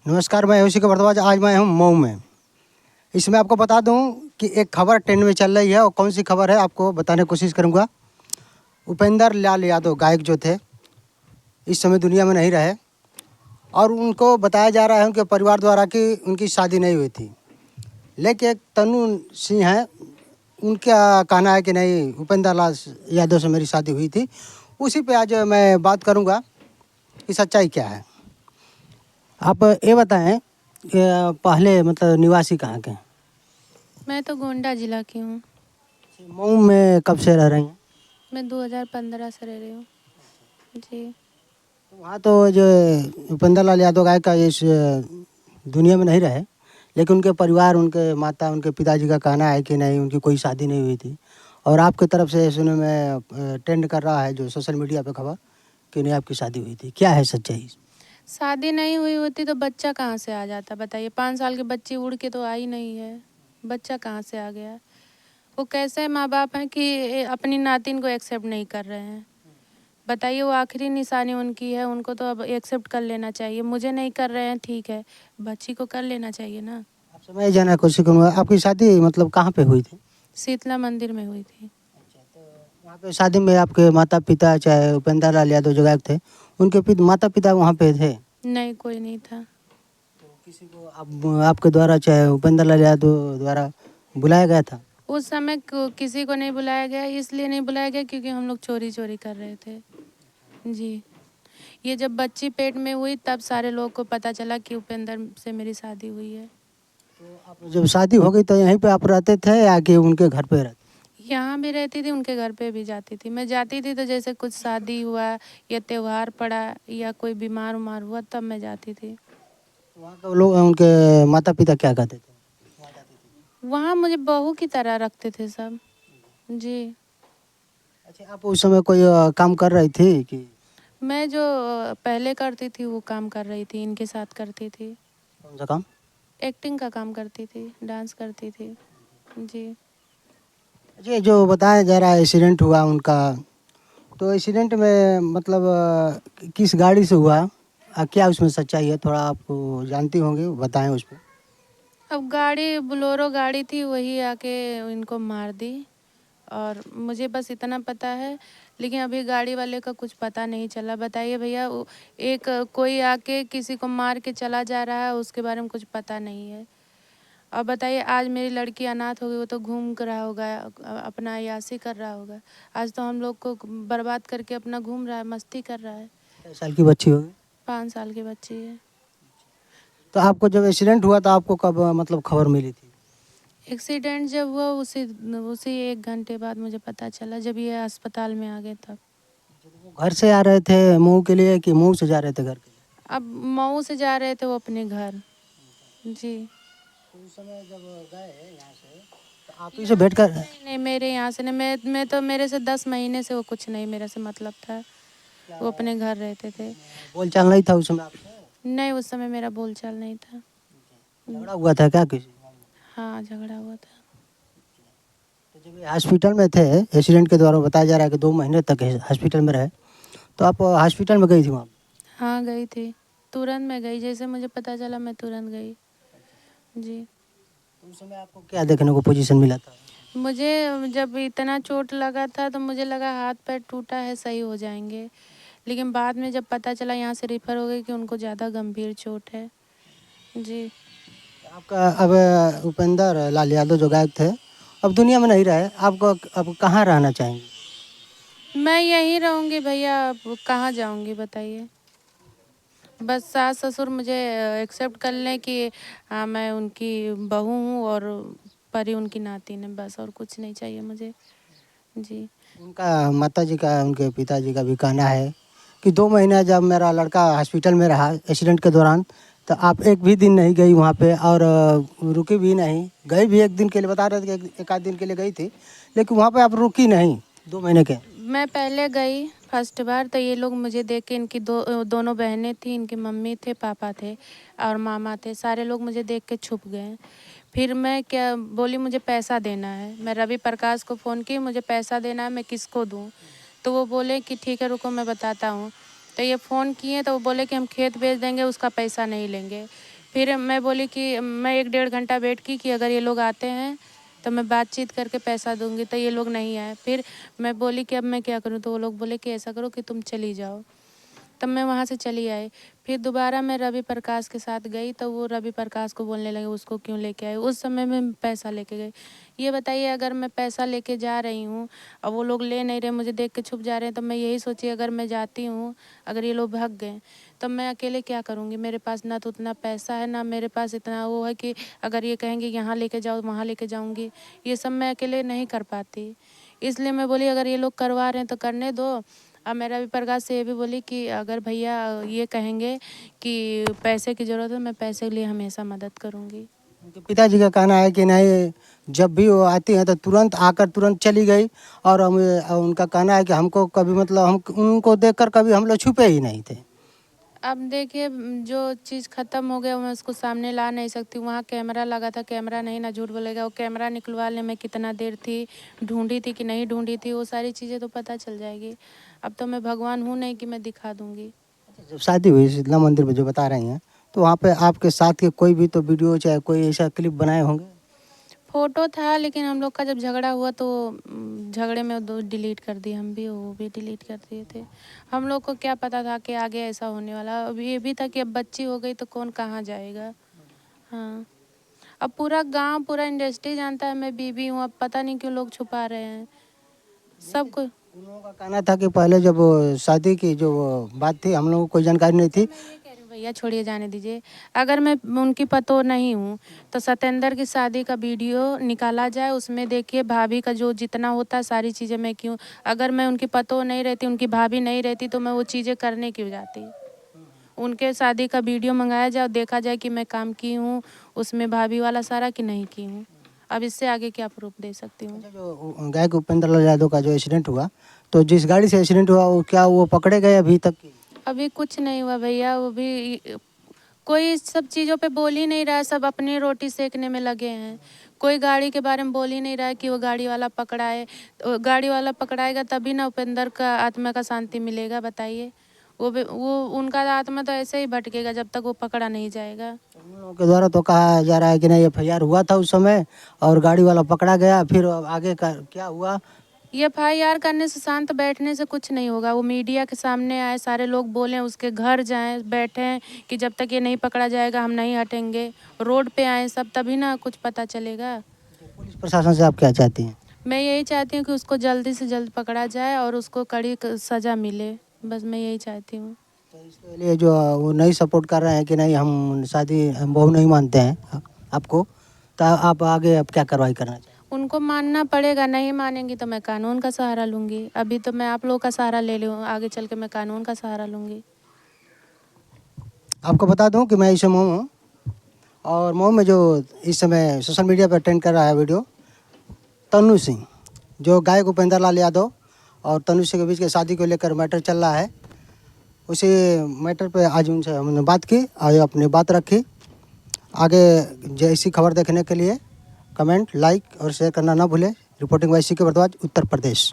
नमस्कार, मैं उसी के भरद्वाज। आज मैं हूँ मऊ में। इसमें आपको बता दूं कि एक खबर ट्रेंड में चल रही है और कौन सी खबर है आपको बताने की कोशिश करूँगा। उपेंद्र लाल यादव गायक जो थे इस समय दुनिया में नहीं रहे और उनको बताया जा रहा है उनके परिवार द्वारा कि उनकी शादी नहीं हुई थी। लेकिन एक तनु सिंह है, उनका कहना है कि नहीं, उपेंद्र लाल यादव से मेरी शादी हुई थी। उसी पे आज मैं बात करूँगा कि सच्चाई क्या है। आप ये बताएं कि पहले मतलब निवासी कहाँ के हैं? मैं तो गोंडा जिला की हूँ। मऊ में कब से रह रही हैं? मैं 2015 से रह रही हूँ जी। तो वहाँ तो जो उपेंद्र लाल यादव गायक का इस दुनिया में नहीं रहे, लेकिन उनके परिवार, उनके माता, उनके पिताजी का कहना है कि नहीं, उनकी कोई शादी नहीं हुई थी। और आपकी तरफ से सुनने में ट्रेंड कर रहा है जो सोशल मीडिया पे खबर कि नहीं आपकी शादी हुई थी। क्या है सच्चाई? शादी नहीं हुई होती तो बच्चा कहाँ से आ जाता बताइए। 5 साल की बच्ची उड़ के तो आई नहीं है, बच्चा कहाँ से आ गया। वो कैसे माँ बाप हैं कि अपनी नातिन को एक्सेप्ट नहीं कर रहे हैं बताइए। वो आखिरी निशानी उनकी है, उनको तो अब एक्सेप्ट कर लेना चाहिए। मुझे नहीं कर रहे हैं ठीक है, बच्ची को कर लेना चाहिए ना। आपसे मैं ये जानने की कोशिश करूँगा, आपकी शादी मतलब कहाँ पे हुई थी? शीतला मंदिर में हुई थी। वहाँ पे शादी में आपके माता पिता, चाहे उपेंद्र लाल यादव जो गायक थे, उनके माता पिता वहाँ पे थे? नहीं, कोई नहीं था। तो किसी को आपके द्वारा, चाहे उपेंद्र लाल यादव द्वारा बुलाया गया था? उस समय किसी को नहीं बुलाया गया, इसलिए नहीं बुलाया गया क्योंकि हम लोग चोरी चोरी कर रहे थे जी। ये जब बच्ची पेट में हुई तब सारे लोगों को पता चला कि उपेंद्र से मेरी शादी हुई है। तो आप जब शादी हो गई तो यहीं पे आप रहते थे या कि उनके घर पे रहते? यहाँ भी रहती थी, उनके घर पे भी जाती थी। मैं जाती थी तो जैसे कुछ शादी हुआ या त्योहार पड़ा या कोई बीमार उमार हुआ तब मैं जाती थी। वहाँ के लोग, उनके माता पिता क्या कहते थे? वहाँ मुझे बहू की तरह रखते थे सब जी। अच्छा, आप उस समय कोई काम कर रही थी कि? मैं जो पहले करती थी वो काम कर रही थी, इनके साथ करती थी। कौन सा काम? एक्टिंग का काम करती थी, डांस करती थी जी। अच्छा, जो बताया जा रहा है एक्सीडेंट हुआ उनका, तो एक्सीडेंट में मतलब किस गाड़ी से हुआ? क्या उसमें सच्चाई है? थोड़ा आपको जानती होंगी, बताएं उस पर। अब गाड़ी बोलेरो गाड़ी थी, वही आके इनको मार दी और मुझे बस इतना पता है। लेकिन अभी गाड़ी वाले का कुछ पता नहीं चला बताइए भैया। एक कोई आके किसी को मार के चला जा रहा है, उसके बारे में कुछ पता नहीं है। अब बताइए, आज मेरी लड़की अनाथ हो गई, वो तो घूम कर रहा होगा, अपना अय्याशी कर रहा होगा। आज तो हम लोग को बर्बाद करके अपना घूम रहा है, मस्ती कर रहा है। कितने साल की बच्ची होगी? 5 साल की बच्ची है। तो आपको जब एक्सीडेंट हुआ तो आपको कब मतलब खबर मिली थी? एक्सीडेंट जब हुआ उसी उसी 1 घंटे बाद मुझे पता चला, जब ये अस्पताल में आ गए तब। वो घर से आ रहे थे मऊ के लिए कि मऊ से जा रहे थे घर के लिए? अब मऊ से जा रहे थे वो अपने घर जी। तो उस समय जब गए यहाँ से तो आप ही से यहाँ भेंट से कर? नहीं नहीं, मेरे यहाँ से नहीं। मैं तो मेरे से 10 महीने से वो कुछ नहीं मेरे से मतलब था। वो अपने घर रहते थे। बोल चाल नहीं था उस समय आपसे? नहीं, उस समय मेरा बोलचाल नहीं था। झगड़ा हुआ था क्या किसी? हाँ, झगड़ा हुआ था। तो जब ये हॉस्पिटल में थे, एक्सीडेंट के दौरान बताया जा रहा है कि 2 महीने तक हॉस्पिटल में रहे, तो आप हॉस्पिटल में गई थी वहाँ? हाँ, गई थी। तुरंत मैं गई, जैसे मुझे पता चला मैं तुरंत गई जी। तो उस समय आपको क्या देखने को पोजीशन मिला था? मुझे जब इतना चोट लगा था तो मुझे लगा हाथ पैर टूटा है, सही हो जाएंगे। लेकिन बाद में जब पता चला यहाँ से रेफर हो गई कि उनको ज़्यादा गंभीर चोट है जी। आपका अब उपेंद्र लाल यादव जो गायक थे अब दुनिया में नहीं रहे, आपको अब कहाँ रहना चाहेंगे? मैं यहीं रहूँगी भैया, अब कहाँ जाऊँगी बताइए। बस सास ससुर मुझे एक्सेप्ट कर लें कि हाँ मैं उनकी बहू हूँ और परी उनकी नातिन है, बस और कुछ नहीं चाहिए मुझे जी। उनका माताजी का, उनके पिताजी का भी कहना है कि 2 महीना जब मेरा लड़का हॉस्पिटल में रहा एक्सीडेंट के दौरान, तो आप एक भी दिन नहीं गई वहाँ पे और रुकी भी नहीं। गई भी एक दिन के लिए, बता रहे थे कि एक आध दिन के लिए गई थी, लेकिन वहाँ पे आप रुकी नहीं 2 महीने के। मैं पहले गई फर्स्ट बार तो ये लोग मुझे देख के, इनकी दोनों बहनें थी, इनकी मम्मी थे, पापा थे और मामा थे, सारे लोग मुझे देख के छुप गए। फिर मैं क्या बोली, मुझे पैसा देना है। मैं रवि प्रकाश को फ़ोन की, मुझे पैसा देना है, मैं किसको दूँ? तो वो बोले कि ठीक है रुको मैं बताता हूँ। तो ये फ़ोन किए तो वो बोले कि हम खेत बेच देंगे, उसका पैसा नहीं लेंगे। फिर मैं बोली कि मैं 1-1.5 घंटा वेट की कि अगर ये लोग आते हैं तो मैं बातचीत करके पैसा दूंगी, तो ये लोग नहीं आए। फिर मैं बोली कि अब मैं क्या करूं, तो वो लोग बोले कि ऐसा करो कि तुम चली जाओ। तब मैं वहाँ से चली आई। फिर दोबारा मैं रवि प्रकाश के साथ गई, तो वो रवि प्रकाश को बोलने लगे उसको क्यों लेके आई। उस समय में पैसा लेके गई। ये बताइए, अगर मैं पैसा लेके जा रही हूँ और वो लोग ले नहीं रहे, मुझे देख के छुप जा रहे हैं, तो मैं यही सोची अगर मैं जाती हूँ, अगर ये लोग भाग गए तो मैं अकेले क्या करूँगी। मेरे पास ना तो उतना पैसा है, ना मेरे पास इतना वो है कि अगर ये कहेंगे यहाँ लेके जाओ वहाँ लेके जाऊँगी। ये सब मैं अकेले नहीं कर पाती। इसलिए मैं बोली अगर ये लोग करवा रहे हैं तो करने दो। अब मैं रवि प्रकाश से ये भी बोली कि अगर भैया ये कहेंगे कि पैसे की ज़रूरत है, मैं पैसे के लिए हमेशा मदद करूँगी। उनके पिताजी का कहना है कि नहीं, जब भी वो आती हैं तो तुरंत आकर तुरंत चली गई। और उनका कहना है कि हमको कभी मतलब हम उनको देखकर कभी हम लोग छुपे ही नहीं थे। अब देखिए, जो चीज़ ख़त्म हो गया मैं उसको सामने ला नहीं सकती। वहाँ कैमरा लगा था, कैमरा नहीं ना झूठ बोलेगा। वो कैमरा निकलवाने में कितना देर थी, ढूंढी थी कि नहीं ढूंढी थी, वो सारी चीज़ें तो पता चल जाएगी। अब तो मैं भगवान हूँ नहीं कि मैं दिखा दूँगी। जब शादी हुई शीतला मंदिर में जो बता रही हैं, तो वहाँ पे आपके साथ के कोई भी तो वीडियो चाहे कोई ऐसा क्लिप बनाए होंगे? फ़ोटो था, लेकिन हम लोग का जब झगड़ा हुआ तो झगड़े में दो डिलीट कर दिए, हम भी वो भी डिलीट कर दिए थे। हम लोग को क्या पता था कि आगे ऐसा होने वाला। अब ये भी था कि अब बच्ची हो गई तो कौन कहाँ जाएगा। हाँ, अब पूरा गांव पूरा इंडस्ट्री जानता है मैं बीवी हूँ। अब पता नहीं क्यों लोग छुपा रहे हैं सबको। उन लोगों का कहना था कि पहले जब शादी की जो बात थी हम लोगों को कोई जानकारी नहीं थी। मैं ये कह रही हूँ भैया, छोड़िए जाने दीजिए। अगर मैं उनकी पतोह नहीं हूँ तो सतेंद्र की शादी का वीडियो निकाला जाए, उसमें देखिए भाभी का जो जितना होता है सारी चीज़ें मैं क्यों। अगर मैं उनकी पतोह नहीं रहती, उनकी भाभी नहीं रहती, तो मैं वो चीज़ें करने क्यों जाती। उनके शादी का वीडियो मंगाया जाए और देखा जाए कि मैं काम की हूँ उसमें भाभी वाला सारा कि नहीं की हूँ। अब इससे आगे क्या प्रूफ दे सकती हूँ। अच्छा, जो गायक उपेंद्र लाल यादव का जो एक्सीडेंट हुआ, तो जिस गाड़ी से एक्सीडेंट हुआ वो क्या वो पकड़े गए अभी तक? अभी कुछ नहीं हुआ भैया। वो भी कोई इस सब चीज़ों पे बोल ही नहीं रहा है, सब अपनी रोटी सेकने में लगे हैं। कोई गाड़ी के बारे में बोल ही नहीं रहा है कि वो गाड़ी वाला पकड़ाए। तो गाड़ी वाला पकड़ाएगा तभी ना उपेंद्र का आत्मा का शांति मिलेगा, बताइए। वो उनका आत्मा तो ऐसे ही भटकेगा जब तक वो पकड़ा नहीं जाएगा। उन लोगों के द्वारा तो कहा जा रहा है कि नहीं एफआईआर हुआ था उस समय और गाड़ी वाला पकड़ा गया, फिर आगे का क्या हुआ? ये FIR करने से, शांत बैठने से कुछ नहीं होगा। वो मीडिया के सामने आए, सारे लोग बोलें, उसके घर जाएं, बैठें कि जब तक ये नहीं पकड़ा जाएगा हम नहीं हटेंगे। रोड पे आए सब, तभी ना कुछ पता चलेगा। पुलिस प्रशासन से आप क्या चाहती हैं? मैं यही चाहती हूँ कि उसको जल्दी से जल्द पकड़ा जाए और उसको कड़ी सज़ा मिले। बस मैं यही चाहती हूँ। तो इसके लिए जो वो नहीं सपोर्ट कर रहे हैं कि नहीं हम शादी हम बहू नहीं मानते हैं आपको, तो आप आगे अब क्या कार्रवाई करना चाहिए? उनको मानना पड़ेगा, नहीं मानेंगी तो मैं कानून का सहारा लूँगी। अभी तो मैं आप लोगों का सहारा ले लूँ, आगे चल के मैं कानून का सहारा लूँगी। आपको बता दूं कि मैं इस मऊ हूँ, और मऊ में जो इस समय सोशल मीडिया पर ट्रेंड कर रहा है वीडियो, तन्नू सिंह, जो गायक उपेंद्र लाल यादव और तन्नू सिंह के बीच के शादी को लेकर मैटर चल रहा है, उसी मैटर पे आज उनसे हमने बात की और अपनी बात रखी। आगे जैसी खबर देखने के लिए कमेंट, लाइक और शेयर करना ना भूलें। Reporting bye CK Bhardwaj, Uttar Pradesh.